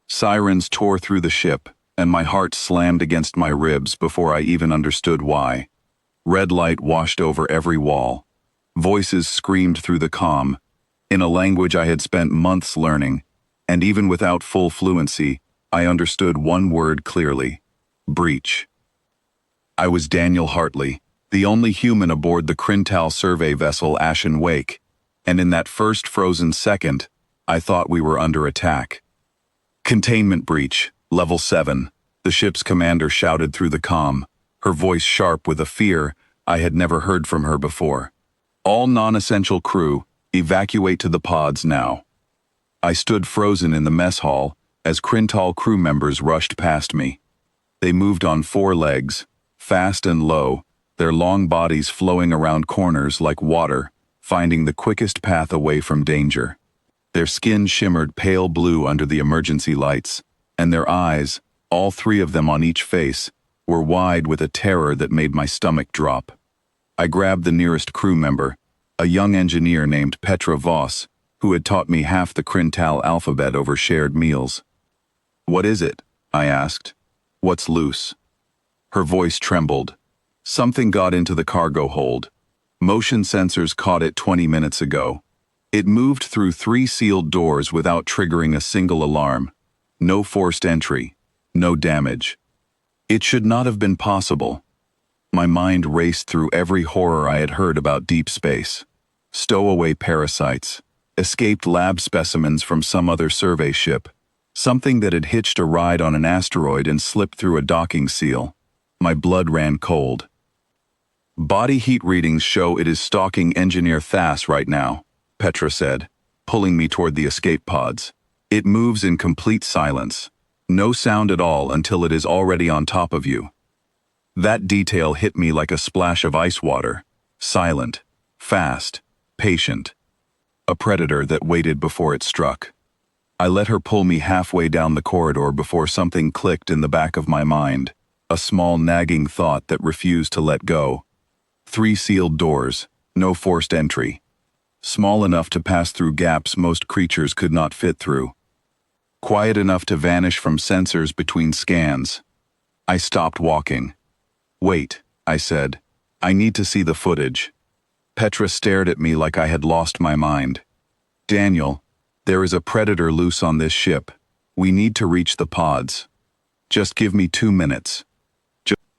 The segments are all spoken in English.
Sirens tore through the ship, and my heart slammed against my ribs before I even understood why. Red light washed over every wall. Voices screamed through the comm, in a language I had spent months learning, and even without full fluency, I understood one word clearly: breach. I was Daniel Hartley, the only human aboard the Crintal survey vessel Ashen Wake, and in that first frozen second, I thought we were under attack. Containment breach, level 7, the ship's commander shouted through the comm, her voice sharp with a fear I had never heard from her before. All non-essential crew, evacuate to the pods now. I stood frozen in the mess hall as Crintal crew members rushed past me. They moved on 4 legs, fast and low, their long bodies flowing around corners like water, finding the quickest path away from danger. Their skin shimmered pale blue under the emergency lights, and their eyes, all 3 of them on each face, were wide with a terror that made my stomach drop. I grabbed the nearest crew member, a young engineer named Petra Voss, who had taught me half the Crintal alphabet over shared meals. "What is it?" I asked. "What's loose?" Her voice trembled. "Something got into the cargo hold. Motion sensors caught it 20 minutes ago. It moved through 3 sealed doors without triggering a single alarm. No forced entry. No damage. It should not have been possible." My mind raced through every horror I had heard about deep space. Stowaway parasites, escaped lab specimens from some other survey ship, something that had hitched a ride on an asteroid and slipped through a docking seal. My blood ran cold. "Body heat readings show it is stalking Engineer Thass right now," Petra said, pulling me toward the escape pods. "It moves in complete silence. No sound at all until it is already on top of you." That detail hit me like a splash of ice water. Silent, fast, patient. A predator that waited before it struck. I let her pull me halfway down the corridor before something clicked in the back of my mind, a small nagging thought that refused to let go. 3 sealed doors, no forced entry. Small enough to pass through gaps most creatures could not fit through. Quiet enough to vanish from sensors between scans. I stopped walking. "Wait," I said. "I need to see the footage." Petra stared at me like I had lost my mind. "Daniel, there is a predator loose on this ship. We need to reach the pods. Just give me 2 minutes.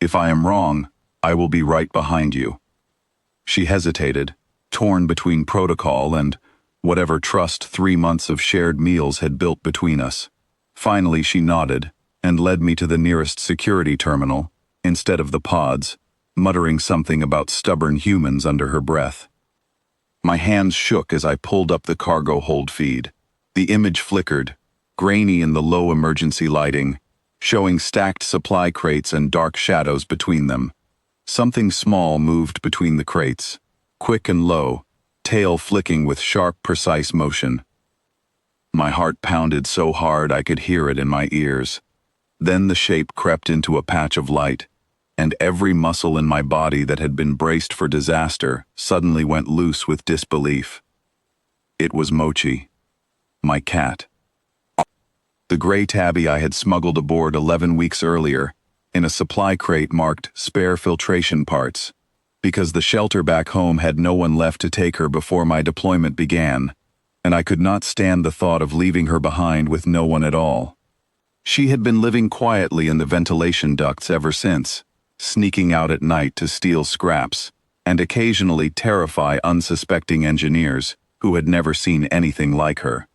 If I am wrong, I will be right behind you." She hesitated, torn between protocol and whatever trust 3 months of shared meals had built between us. Finally she nodded and led me to the nearest security terminal, instead of the pods, muttering something about stubborn humans under her breath. My hands shook as I pulled up the cargo hold feed. The image flickered, grainy in the low emergency lighting, showing stacked supply crates and dark shadows between them. Something small moved between the crates, quick and low, tail flicking with sharp, precise motion. My heart pounded so hard I could hear it in my ears. Then the shape crept into a patch of light, and every muscle in my body that had been braced for disaster suddenly went loose with disbelief. It was Mochi, my cat. The gray tabby I had smuggled aboard 11 weeks earlier, in a supply crate marked spare filtration parts, because the shelter back home had no one left to take her before my deployment began, and I could not stand the thought of leaving her behind with no one at all. She had been living quietly in the ventilation ducts ever since, sneaking out at night to steal scraps, and occasionally terrify unsuspecting engineers who had never seen anything like her.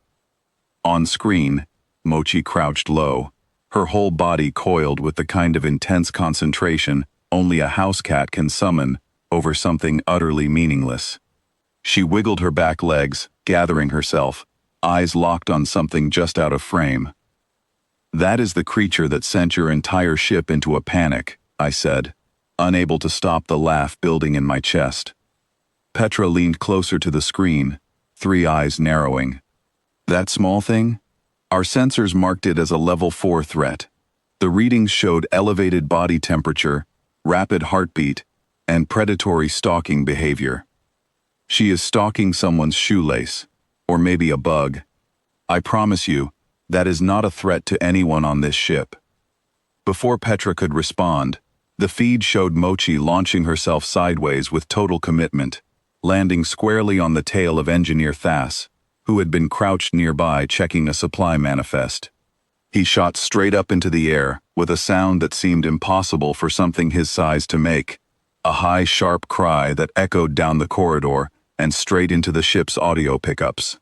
On screen, Mochi crouched low, her whole body coiled with the kind of intense concentration only a house cat can summon over something utterly meaningless. She wiggled her back legs, gathering herself, eyes locked on something just out of frame. "That is the creature that sent your entire ship into a panic," I said, unable to stop the laugh building in my chest. Petra leaned closer to the screen, 3 eyes narrowing. "That small thing? Our sensors marked it as a level 4 threat. The readings showed elevated body temperature, rapid heartbeat, and predatory stalking behavior. She is stalking someone's shoelace, or maybe a bug. I promise you, That is not a threat to anyone on this ship. Before Petra could respond, the feed showed Mochi launching herself sideways with total commitment, landing squarely on the tail of Engineer Thas, who had been crouched nearby checking a supply manifest. He shot straight up into the air, with a sound that seemed impossible for something his size to make, a high, sharp cry that echoed down the corridor and straight into the ship's audio pickups.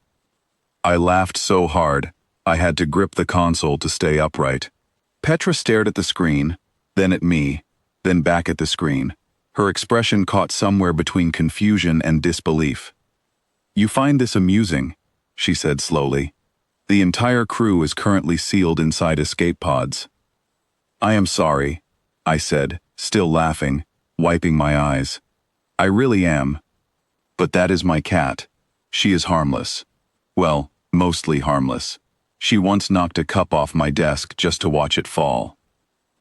I laughed so hard, I had to grip the console to stay upright. Petra stared at the screen, then at me, then back at the screen, her expression caught somewhere between confusion and disbelief. "You find this amusing," she said slowly. "The entire crew is currently sealed inside escape pods." "I am sorry," I said, still laughing, wiping my eyes. "I really am. But that is my cat. She is harmless. Well, mostly harmless. She once knocked a cup off my desk just to watch it fall.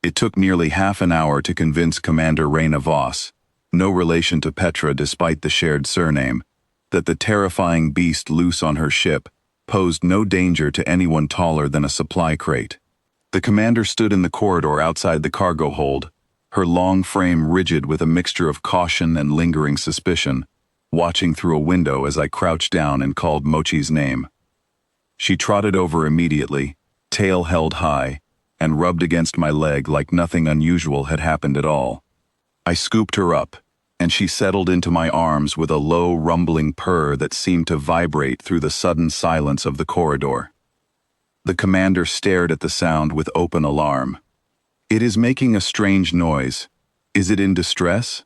It took nearly half an hour to convince Commander Raina Voss, no relation to Petra despite the shared surname, that the terrifying beast loose on her ship posed no danger to anyone taller than a supply crate. The commander stood in the corridor outside the cargo hold, her long frame rigid with a mixture of caution and lingering suspicion, watching through a window as I crouched down and called Mochi's name. She trotted over immediately, tail held high, and rubbed against my leg like nothing unusual had happened at all. I scooped her up, and she settled into my arms with a low, rumbling purr that seemed to vibrate through the sudden silence of the corridor. The commander stared at the sound with open alarm. "It is making a strange noise. Is it in distress?"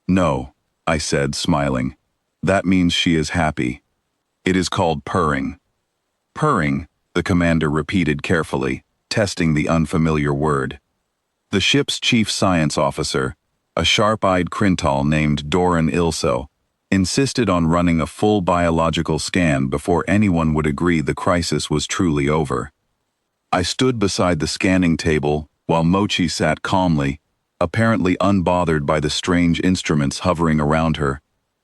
"No," I said, smiling. "That means she is happy. It is called purring." "Purring," the commander repeated carefully, testing the unfamiliar word. The ship's chief science officer, a sharp-eyed Krintal named Doran Ilso, insisted on running a full biological scan before anyone would agree the crisis was truly over. I stood beside the scanning table while Mochi sat calmly, apparently unbothered by the strange instruments hovering around her,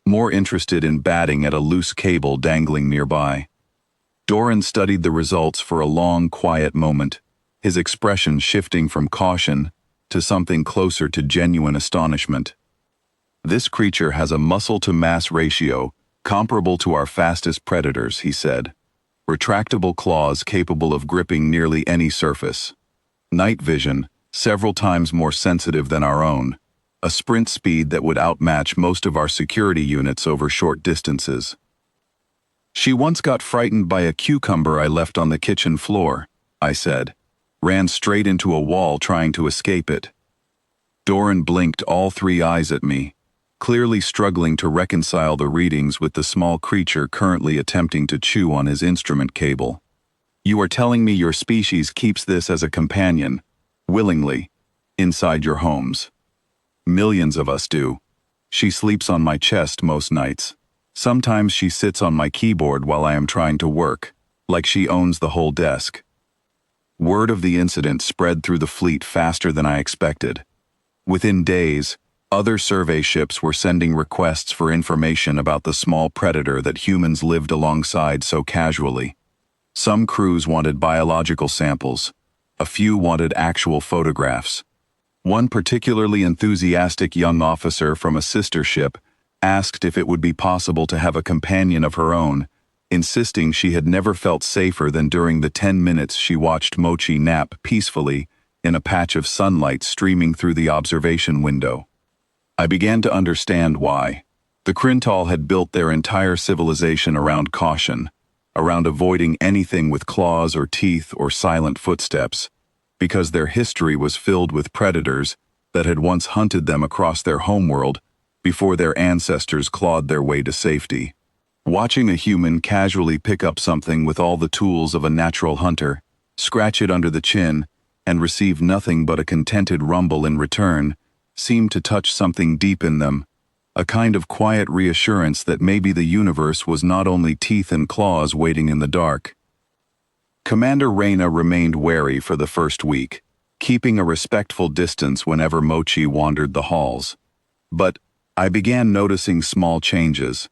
more interested in batting at a loose cable dangling nearby. Doran studied the results for a long, quiet moment, his expression shifting from caution to something closer to genuine astonishment. "This creature has a muscle-to-mass ratio comparable to our fastest predators," he said. "Retractable claws capable of gripping nearly any surface. Night vision, several times more sensitive than our own. A sprint speed that would outmatch most of our security units over short distances. She once got frightened by a cucumber I left on the kitchen floor," I said. "Ran straight into a wall trying to escape it." Doran blinked all three eyes at me, clearly struggling to reconcile the readings with the small creature currently attempting to chew on his instrument cable. "You are telling me your species keeps this as a companion, willingly, inside your homes?" "Millions of us do. She sleeps on my chest most nights. Sometimes she sits on my keyboard while I am trying to work, like she owns the whole desk." Word of the incident spread through the fleet faster than I expected. Within days, other survey ships were sending requests for information about the small predator that humans lived alongside so casually. Some crews wanted biological samples. A few wanted actual photographs. One particularly enthusiastic young officer from a sister ship asked if it would be possible to have a companion of her own, insisting she had never felt safer than during the 10 minutes she watched Mochi nap peacefully in a patch of sunlight streaming through the observation window. I began to understand why. The Krintal had built their entire civilization around caution, around avoiding anything with claws or teeth or silent footsteps, because their history was filled with predators that had once hunted them across their homeworld before their ancestors clawed their way to safety. Watching a human casually pick up something with all the tools of a natural hunter, scratch it under the chin, and receive nothing but a contented rumble in return, seemed to touch something deep in them, a kind of quiet reassurance that maybe the universe was not only teeth and claws waiting in the dark. Commander Raina remained wary for the first week, keeping a respectful distance whenever Mochi wandered the halls. But I began noticing small changes.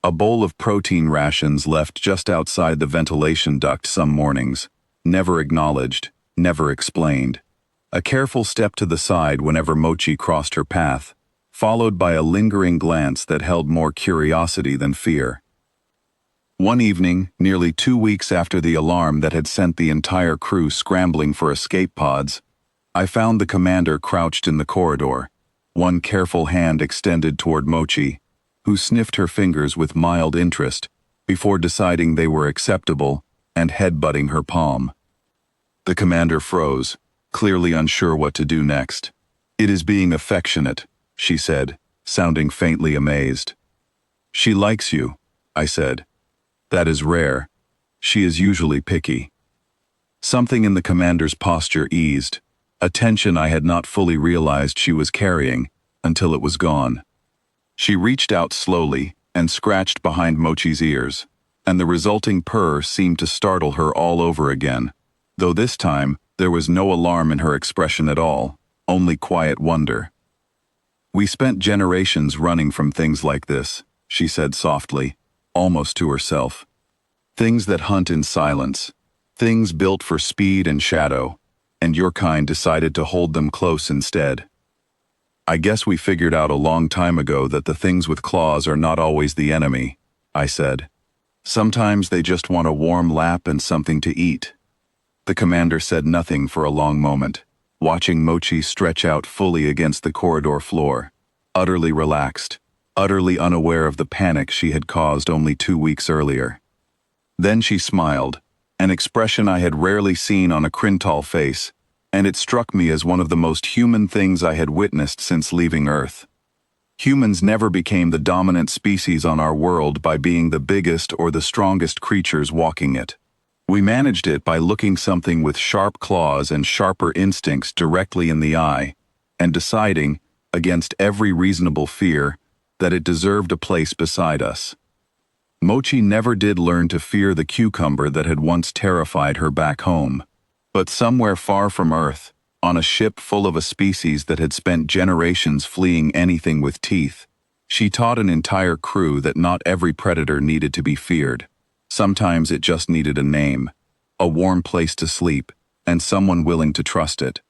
A bowl of protein rations left just outside the ventilation duct some mornings, never acknowledged, never explained. A careful step to the side whenever Mochi crossed her path, followed by a lingering glance that held more curiosity than fear. One evening, nearly 2 weeks after the alarm that had sent the entire crew scrambling for escape pods, I found the commander crouched in the corridor, one careful hand extended toward Mochi, who sniffed her fingers with mild interest before deciding they were acceptable and headbutting her palm. The commander froze, clearly unsure what to do next. "It is being affectionate," she said, sounding faintly amazed. "She likes you," I said. "That is rare. She is usually picky." Something in the commander's posture eased, a tension I had not fully realized she was carrying until it was gone. She reached out slowly and scratched behind Mochi's ears, and the resulting purr seemed to startle her all over again, though this time there was no alarm in her expression at all, only quiet wonder. "We spent generations running from things like this," she said softly, almost to herself. "Things that hunt in silence, things built for speed and shadow, and your kind decided to hold them close instead. I guess we figured out a long time ago that the things with claws are not always the enemy," I said. "Sometimes they just want a warm lap and something to eat." The commander said nothing for a long moment, watching Mochi stretch out fully against the corridor floor, utterly relaxed, utterly unaware of the panic she had caused only 2 weeks earlier. Then she smiled, an expression I had rarely seen on a Crintal face, and it struck me as one of the most human things I had witnessed since leaving Earth. Humans never became the dominant species on our world by being the biggest or the strongest creatures walking it. We managed it by looking something with sharp claws and sharper instincts directly in the eye, and deciding, against every reasonable fear, that it deserved a place beside us. Mochi never did learn to fear the cucumber that had once terrified her back home, but somewhere far from Earth, on a ship full of a species that had spent generations fleeing anything with teeth, she taught an entire crew that not every predator needed to be feared. Sometimes it just needed a name, a warm place to sleep, and someone willing to trust it.